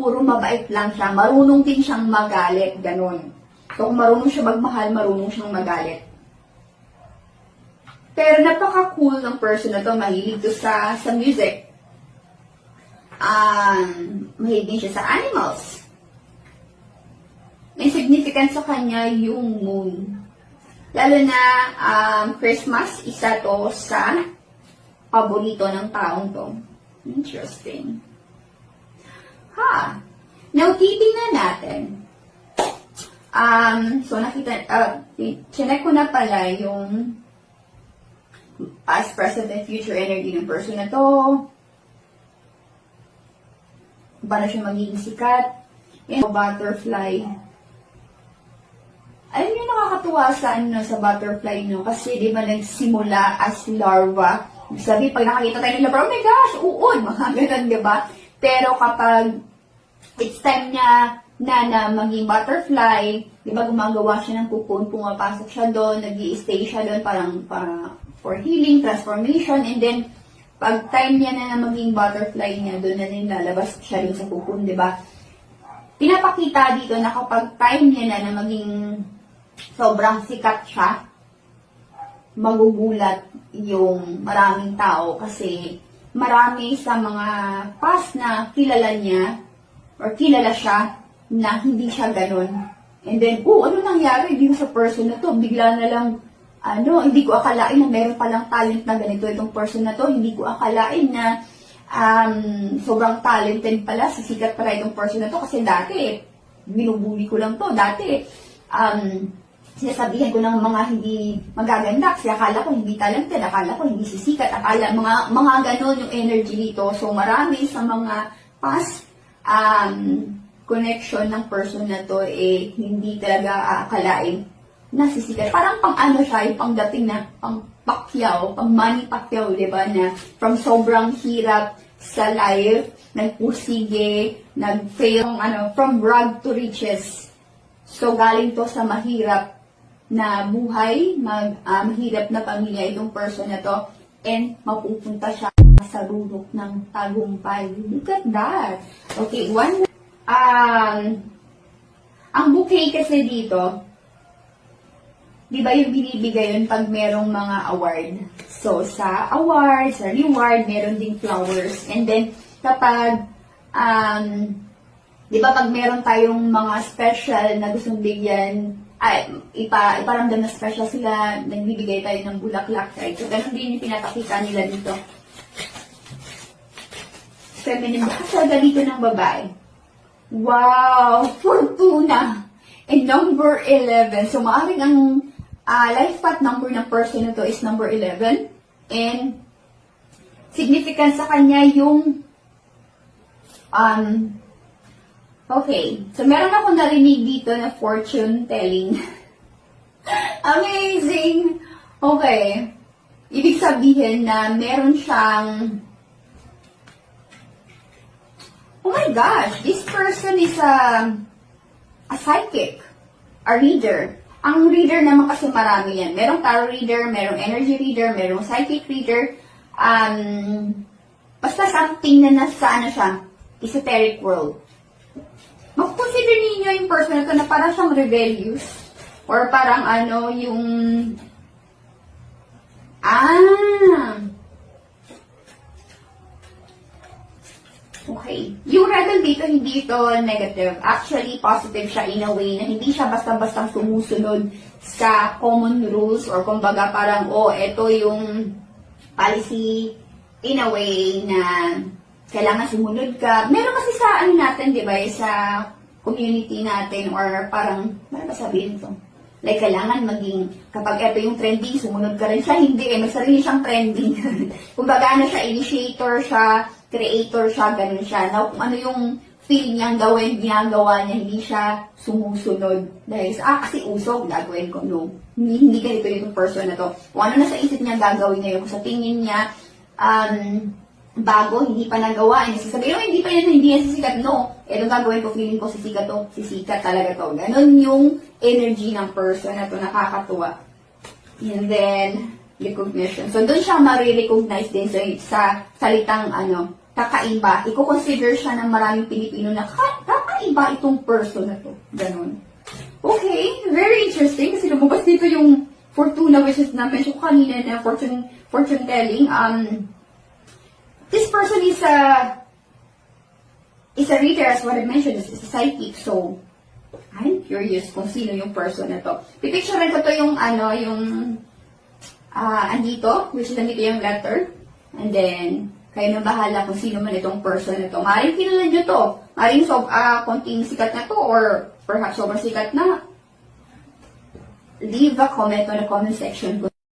puro mabait lang siya. Marunong din siyang magalit, ganun. So, kung marunong siya magmahal, marunong siyang magalit. Pero napaka-cool ng person na to, mahilig to sa music. Mahilig din siya sa animals. May significance sa kanya yung moon. Lalo na Christmas, isa to sa paborito ng taong to. Interesting. Now, titingnan natin. So, chinek ko na pala yung past, present, and future energy ng person na to. Paano siya magiging sikat. And butterfly. Ayun yung nakakatuwa sa butterfly, no? Kasi di ba nagsimula as larva. Sabi, pag nakakita tayo ng larva, oh my gosh, uod, mga ganun, di ba? Pero kapag it's time niya na maging butterfly, di ba gumagawa siya ng cocoon, pumapasok siya doon, nag-i-stay siya doon para for healing, transformation, and then pag time niya na maging butterfly niya, doon na rin lalabas siya doon sa cocoon, di ba? Pinapakita dito na kapag time niya na maging sobrang sikat siya, magugulat yung maraming tao kasi marami sa mga past na kilala niya or kilala siya na hindi siya ganun. And then, ano nangyari dito sa person na to? Bigla na lang, hindi ko akalain na meron palang talent na ganito itong person na to. Hindi ko akalain na sobrang talented pala, sisikat pala itong person na to. Kasi dati, binubuli ko lang to. Dati, sinasabihan ko ng mga hindi magaganda kasi akala ko hindi talented, akala ko hindi sisikat, akala mga ganon yung energy dito. So, marami sa mga past connection ng person na to hindi talaga akalain na sisikat. Parang siya, yung pangdating na pang Pacquiao, pang Manny Pacquiao, di ba, na from sobrang hirap sa life, nagpusige, nag-fail, from rag to riches. So, galing to sa mahirap na buhay, mahirap na pamilya itong person na to, and mapupunta siya sa rurok ng tagumpay. Look at that. Okay, ang bouquet kasi dito, di ba yung binibigay yun pag merong mga award? So, sa award, sa reward, meron ding flowers. And then, kapag, di ba pag meron tayong mga special na gustong bigyan, iparamdam na special sila, nagbibigay tayo ng bulaklak, right? So, ganun din yung pinapakita nila dito. Feminine, baka dito ng babae. Wow! Fortuna! And number 11. So, maaaring ang life path number ng person na to is number 11. And, significant sa kanya yung okay. So, meron ako narinig dito na fortune telling. Amazing! Okay. Ibig sabihin na meron siyang oh my gosh, this person is a psychic, a reader. Ang reader naman kasi marami yan. Merong tarot reader, merong energy reader, merong psychic reader. Basta something na nasa siya, esoteric world. Mag-consider ninyo yung person na to na parang siyang rebellious. Or parang yung okay. Yung rebel dito, hindi ito negative. Actually, positive siya in a way na hindi siya basta-bastang sumusunod sa common rules or kumbaga parang, ito yung policy in a way na kailangan sumunod ka. Meron kasi sa natin, di ba, sa community natin or parang, ano ba sabihin ito? Like, kailangan maging, kapag ito yung trending, sumunod ka rin siya. Hindi, may sarili siyang trending. Kumbaga, siya, initiator siya, creator siya, ganun siya. Now, kung ano yung feel niyang gawin, ginagawa niya, hindi siya sumusunod. Dahil kasi uso, gagawin ko, no. Hindi ganito yung person na to. Kung ano nasa isip niya, gagawin niya. Kung sa tingin niya, bago, hindi pa nagawa. Sasabihin, hindi pa yan, hindi yan sisikat. No. Anong gagawin ko, feeling ko sisikat to, sisikat talaga to. Ganun yung energy ng person na to, nakakatuwa. And then, recognition. So, doon siya ma-recognize din sa salitang, kakaiba. Iko-consider siya ng maraming Pilipino na kakaiba itong person na to. Ganon. Okay, very interesting kasi lumabas dito yung Fortuna, which is na-mention ko kanina na fortune telling. This person is a reader, as what I mentioned, is a psychic. So, I'm curious kung sino yung person na to. Pipicturean ko to yung andito, which is andito yung letter. And then, kayo na bahala kung sino man itong person na to. Maaaring kilala nyo to. Maaaring konting sikat na to or perhaps sobrang sikat na. Leave a comment on the comment section.